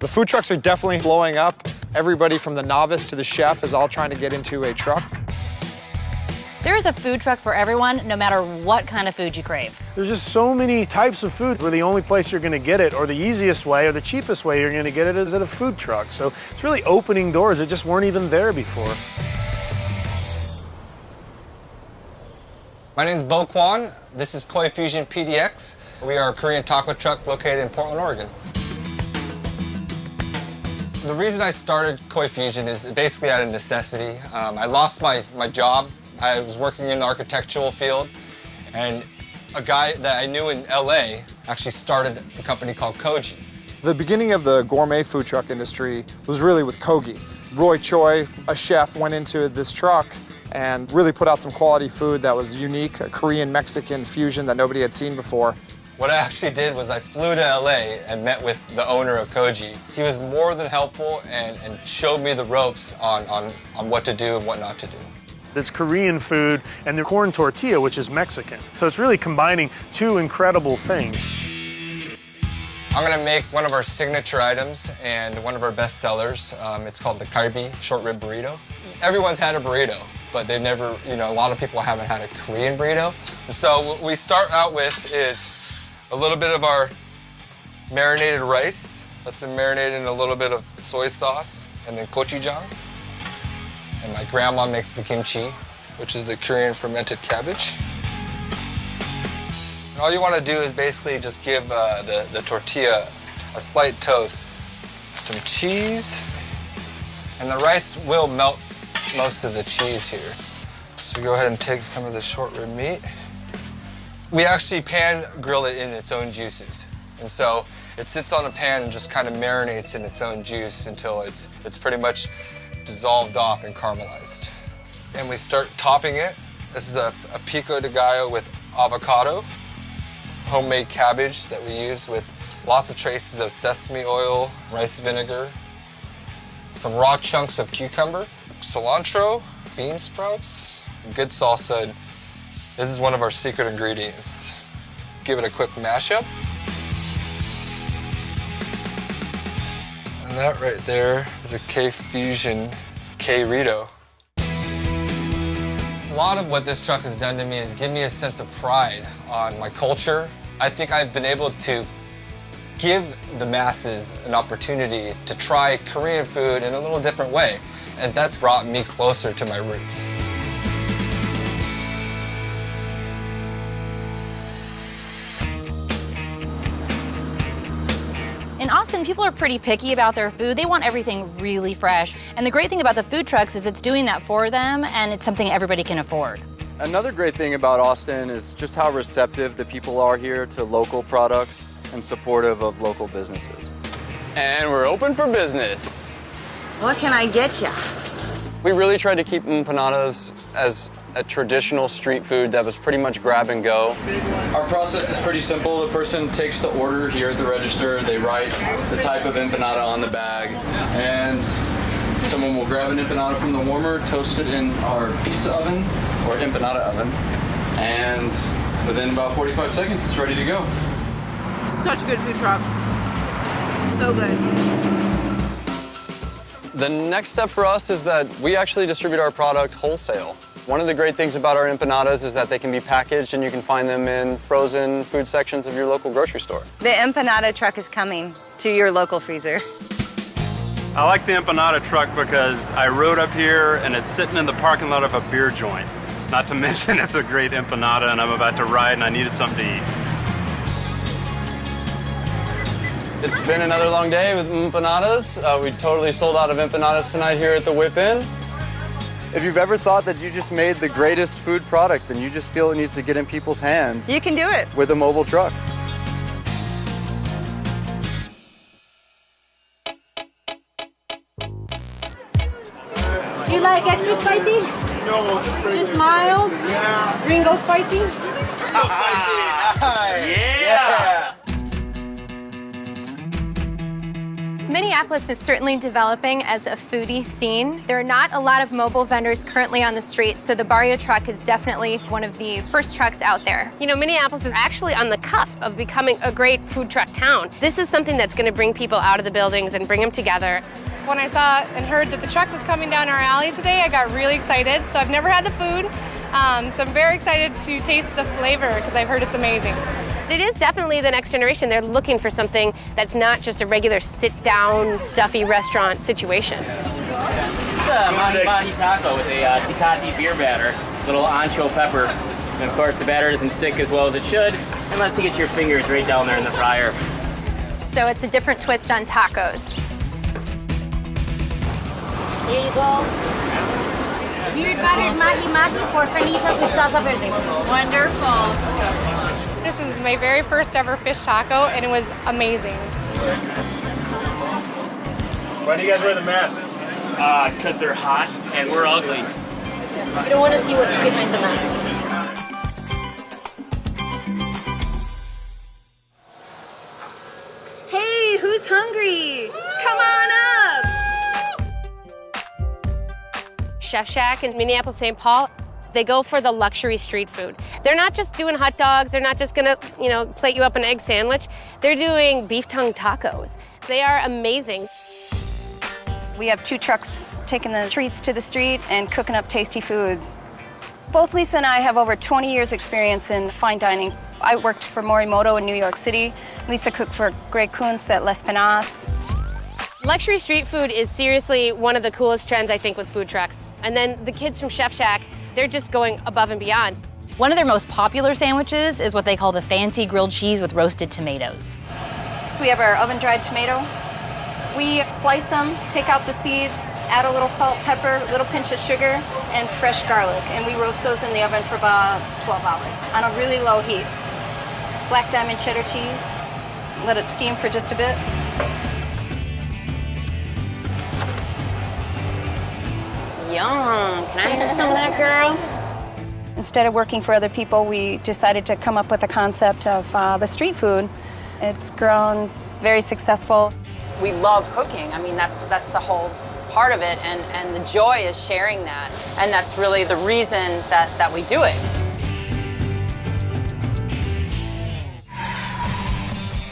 The food trucks are definitely blowing up. Everybody from the novice to the chef is all trying to get into a truck. There is a food truck for everyone, no matter what kind of food you crave. There's just so many types of food where the only place you're gonna get it, or the easiest way, or the cheapest way you're gonna get it is at a food truck. So it's really opening doors that just weren't even there before. My name is Bo Kwan. This is Koi Fusion PDX. We are a Korean taco truck located in Portland, Oregon. The reason I started Koi Fusion is basically out of necessity. I lost my job. I was working in the architectural field, and a guy that I knew in LA actually started a company called Koji. The beginning of the gourmet food truck industry was really with Kogi. Roy Choi, a chef, went into this truck and really put out some quality food that was unique, a Korean-Mexican fusion that nobody had seen before. What I actually did was I flew to LA and met with the owner of Koji. He was more than helpful and showed me the ropes on what to do and what not to do. It's Korean food and the corn tortilla, which is Mexican. So it's really combining two incredible things. I'm gonna make one of our signature items and one of our best sellers. It's called the kalbi short rib burrito. Everyone's had a burrito, but they've never, a lot of people haven't had a Korean burrito. So what we start out with is a little bit of our marinated rice. That's been marinated in a little bit of soy sauce, and then gochujang. And my grandma makes the kimchi, which is the Korean fermented cabbage. And all you want to do is basically just give the tortilla a slight toast. Some cheese, and the rice will melt most of the cheese here. So go ahead and take some of the short rib meat. We actually pan grill it in its own juices. And so it sits on a pan and just kind of marinates in its own juice until it's pretty much dissolved off and caramelized. And we start topping it. This is a pico de gallo with avocado, homemade cabbage that we use with lots of traces of sesame oil, rice vinegar, some raw chunks of cucumber, cilantro, bean sprouts, good salsa. This is one of our secret ingredients. Give it a quick mashup. And that right there is a K Fusion K-Rito. A lot of what this truck has done to me is give me a sense of pride on my culture. I think I've been able to give the masses an opportunity to try Korean food in a little different way. And that's brought me closer to my roots. In Austin, people are pretty picky about their food. They want everything really fresh. And the great thing about the food trucks is it's doing that for them, and it's something everybody can afford. Another great thing about Austin is just how receptive the people are here to local products and supportive of local businesses. And we're open for business. What can I get ya? We really tried to keep empanadas as a traditional street food that was pretty much grab and go. Our process is pretty simple. The person takes the order here at the register, they write the type of empanada on the bag, and someone will grab an empanada from the warmer, toast it in our pizza oven or empanada oven, and within about 45 seconds, it's ready to go. Such a good food truck. So good. The next step for us is that we actually distribute our product wholesale. One of the great things about our empanadas is that they can be packaged and you can find them in frozen food sections of your local grocery store. The empanada truck is coming to your local freezer. I like the empanada truck because I rode up here and it's sitting in the parking lot of a beer joint. Not to mention it's a great empanada and I'm about to ride and I needed something to eat. It's been another long day with empanadas. We totally sold out of empanadas tonight here at the Whip Inn. If you've ever thought that you just made the greatest food product and you just feel it needs to get in people's hands, You can do it. with a mobile truck. Do you like extra spicy? No, Just mild? Yeah. Gringo spicy? Yeah. Minneapolis is certainly developing as a foodie scene. There are not a lot of mobile vendors currently on the street, so the Barrio truck is definitely one of the first trucks out there. You know, Minneapolis is actually on the cusp of becoming a great food truck town. This is something that's going to bring people out of the buildings and bring them together. When I saw and heard that the truck was coming down our alley today, I got really excited. So I've never had the food, so I'm very excited to taste the flavor because I've heard it's amazing. It is definitely the next generation. They're looking for something that's not just a regular sit-down, stuffy restaurant situation. It's a mahi-mahi taco with a Tecate beer batter, little ancho pepper. And of course, the batter doesn't stick as well as it should, unless you get your fingers right down there in the fryer. So it's a different twist on tacos. Here you go. Beer battered mahi-mahi for carnitas with salsa verde. Wonderful. This is my very first ever fish taco, and it was amazing. Why do you guys wear the masks? Because they're hot and we're ugly. You don't want to see what's behind the mask. Hey, who's hungry? Come on up! Chef Shack in Minneapolis, St. Paul, they go for the luxury street food. They're not just doing hot dogs. They're not just gonna, plate you up an egg sandwich. They're doing beef tongue tacos. They are amazing. We have 2 trucks taking the treats to the street and cooking up tasty food. Both Lisa and I have over 20 years experience in fine dining. I worked for Morimoto in New York City. Lisa cooked for Greg Kuntz at Les Penas. Luxury street food is seriously one of the coolest trends, I think, with food trucks. And then the kids from Chef Shack, they're just going above and beyond. One of their most popular sandwiches is what they call the fancy grilled cheese with roasted tomatoes. We have our oven-dried tomato. We slice them, take out the seeds, add a little salt, pepper, a little pinch of sugar, and fresh garlic. And we roast those in the oven for about 12 hours on a really low heat. Black diamond cheddar cheese. Let it steam for just a bit. Yum, can I have some of that, girl? Instead of working for other people, we decided to come up with the concept of the street food. It's grown very successful. We love cooking. I mean, that's the whole part of it, and the joy is sharing that. And that's really the reason that we do it.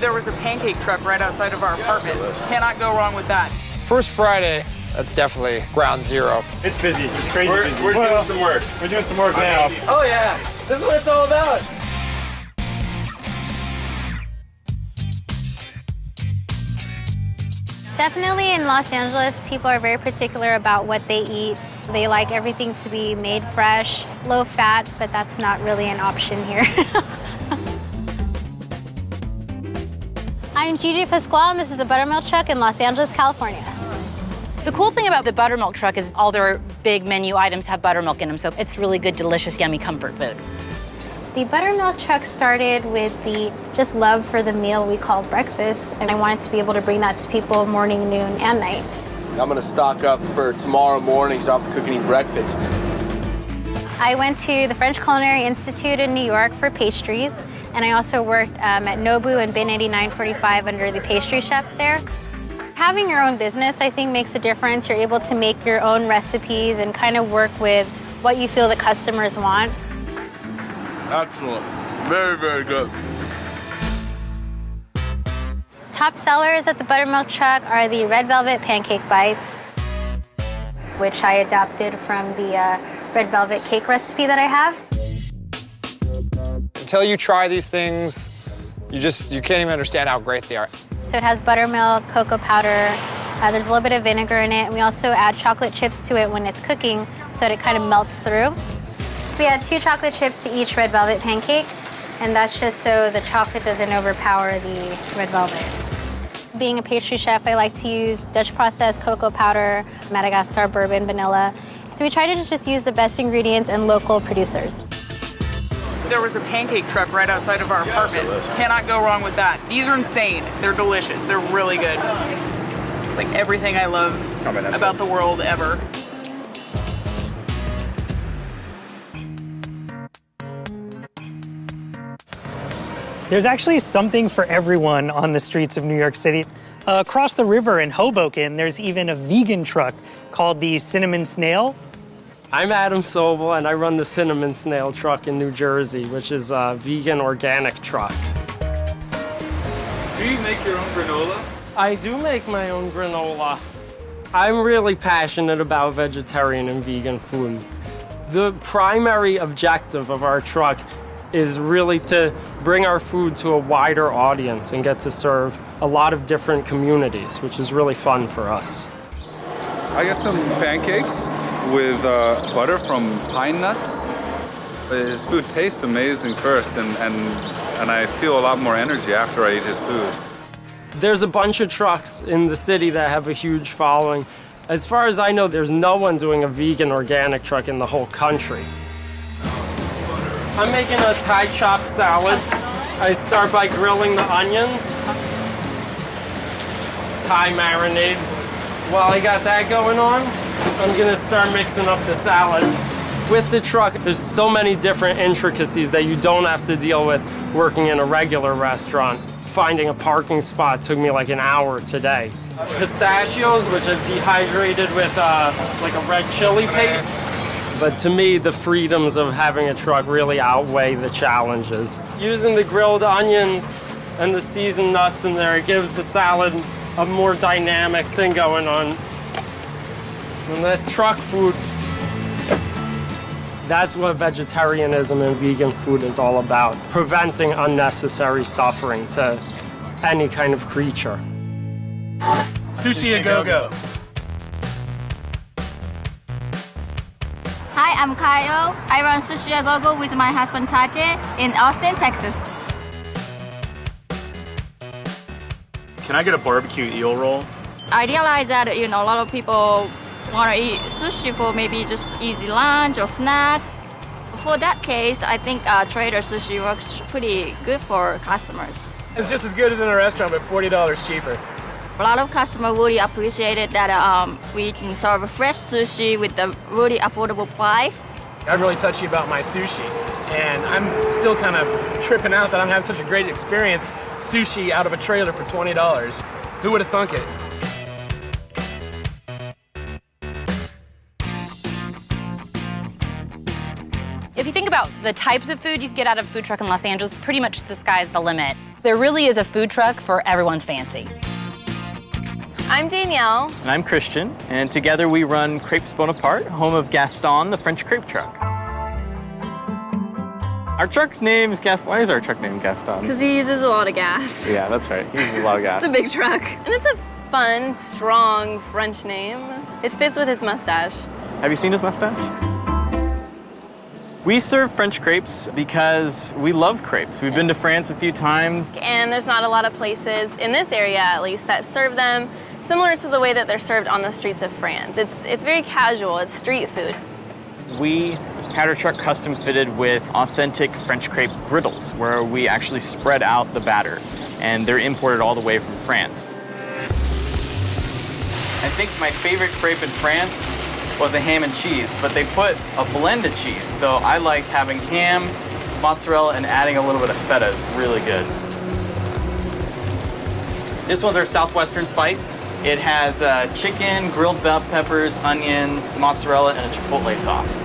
There was a pancake truck right outside of our apartment. Cannot go wrong with that. First Friday, that's definitely ground zero. It's busy. It's crazy busy. We're doing some work. We're doing some work now. Oh yeah, this is what it's all about. Definitely in Los Angeles, people are very particular about what they eat. They like everything to be made fresh, low fat, but that's not really an option here. I'm Gigi Pasquale, and this is the Buttermilk Truck in Los Angeles, California. The cool thing about the buttermilk truck is all their big menu items have buttermilk in them, so it's really good, delicious, yummy comfort food. The Buttermilk Truck started with the just love for the meal we call breakfast, and I wanted to be able to bring that to people morning, noon, and night. I'm gonna stock up for tomorrow morning so I don't have to cook any breakfast. I went to the French Culinary Institute in New York for pastries, and I also worked at Nobu and Bin 8945 under the pastry chefs there. Having your own business, I think, makes a difference. You're able to make your own recipes and kind of work with what you feel the customers want. Excellent. Very, very good. Top sellers at the Buttermilk Truck are the Red Velvet Pancake Bites, which I adapted from the Red Velvet cake recipe that I have. Until you try these things, you can't even understand how great they are. So it has buttermilk, cocoa powder, there's a little bit of vinegar in it, and we also add chocolate chips to it when it's cooking so that it kind of melts through. So we add 2 chocolate chips to each Red Velvet pancake, and that's just so the chocolate doesn't overpower the Red Velvet. Being a pastry chef, I like to use Dutch processed cocoa powder, Madagascar bourbon, vanilla. So we try to just use the best ingredients and local producers. There was a pancake truck right outside of our apartment. Cannot go wrong with that. These are insane. They're delicious. They're really good. It's like everything I love about the world ever. There's actually something for everyone on the streets of New York City. Across the river in Hoboken, there's even a vegan truck called the Cinnamon Snail. I'm Adam Sobel, and I run the Cinnamon Snail truck in New Jersey, which is a vegan organic truck. Do you make your own granola? I do make my own granola. I'm really passionate about vegetarian and vegan food. The primary objective of our truck is really to bring our food to a wider audience and get to serve a lot of different communities, which is really fun for us. I got some pancakes with butter from pine nuts. His food tastes amazing first, and I feel a lot more energy after I eat his food. There's a bunch of trucks in the city that have a huge following. As far as I know, there's no one doing a vegan organic truck in the whole country. I'm making a Thai chopped salad. I start by grilling the onions. Thai marinade. While I got that going on, I'm gonna start mixing up the salad. With the truck, there's so many different intricacies that you don't have to deal with working in a regular restaurant. Finding a parking spot took me like an hour today. Pistachios, which I've dehydrated with like a red chili paste. But to me, the freedoms of having a truck really outweigh the challenges. Using the grilled onions and the seasoned nuts in there, it gives the salad a more dynamic thing going on. And this truck food, that's what vegetarianism and vegan food is all about, preventing unnecessary suffering to any kind of creature. Sushi a go-go. Hi, I'm Kyle. I run Sushi a go-go with my husband Tate in Austin, Texas. Can I get a barbecue eel roll? I realize that, a lot of people want to eat sushi for maybe just easy lunch or snack. For that case, I think Trader Sushi works pretty good for customers. It's just as good as in a restaurant, but $40 cheaper. A lot of customers really appreciated that we can serve fresh sushi with a really affordable price. I'm really touchy about my sushi, and I'm still kind of tripping out that I'm having such a great experience sushi out of a trailer for $20. Who would have thunk it? If you think about the types of food you can get out of a food truck in Los Angeles, pretty much the sky's the limit. There really is a food truck for everyone's fancy. I'm Danielle. And I'm Christian, and together we run Crepes Bonaparte, home of Gaston, the French crepe truck. Our truck's name is Gaston. Why is our truck named Gaston? Because he uses a lot of gas. Yeah, that's right. He uses a lot of gas. It's a big truck. And it's a fun, strong French name. It fits with his mustache. Have you seen his mustache? We serve French crepes because we love crepes. We've been to France a few times. And there's not a lot of places, in this area at least, that serve them similar to the way that they're served on the streets of France. It's very casual, it's street food. We had our truck custom fitted with authentic French crepe griddles, where we actually spread out the batter, and they're imported all the way from France. I think my favorite crepe in France was a ham and cheese, but they put a blend of cheese, so I like having ham, mozzarella, and adding a little bit of feta is really good. This one's our Southwestern spice. It has chicken, grilled bell peppers, onions, mozzarella, and a chipotle sauce.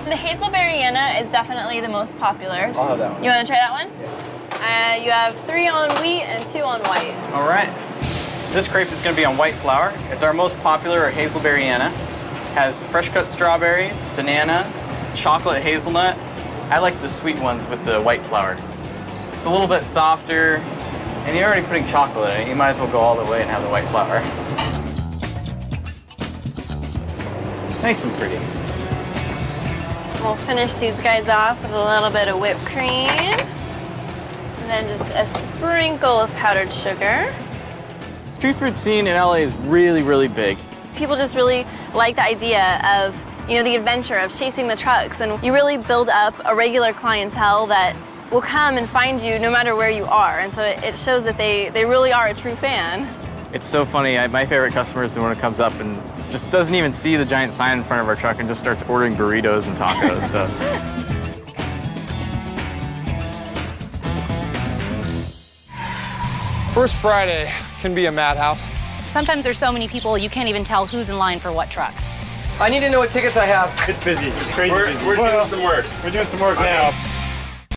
The Hazelberryana is definitely the most popular. I'll have that one. You want to try that one? Yeah. You have 3 on wheat and 2 on white. All right. This crepe is going to be on white flour. It's our most popular, our Hazelberryana. Has fresh cut strawberries, banana, chocolate hazelnut. I like the sweet ones with the white flour. It's a little bit softer, and you're already putting chocolate in it. You might as well go all the way and have the white flour. Nice and pretty. We'll finish these guys off with a little bit of whipped cream. And then just a sprinkle of powdered sugar. Street food scene in LA is really, really big. People just really like the idea of, the adventure of chasing the trucks, and you really build up a regular clientele that will come and find you no matter where you are, and so it shows that they really are a true fan. It's so funny. My favorite customer is the one who comes up and just doesn't even see the giant sign in front of our truck and just starts ordering burritos and tacos. So. First Friday can be a madhouse. Sometimes there's so many people you can't even tell who's in line for what truck. I need to know what tickets I have. It's busy. It's crazy busy. We're doing some work. We're doing some work now.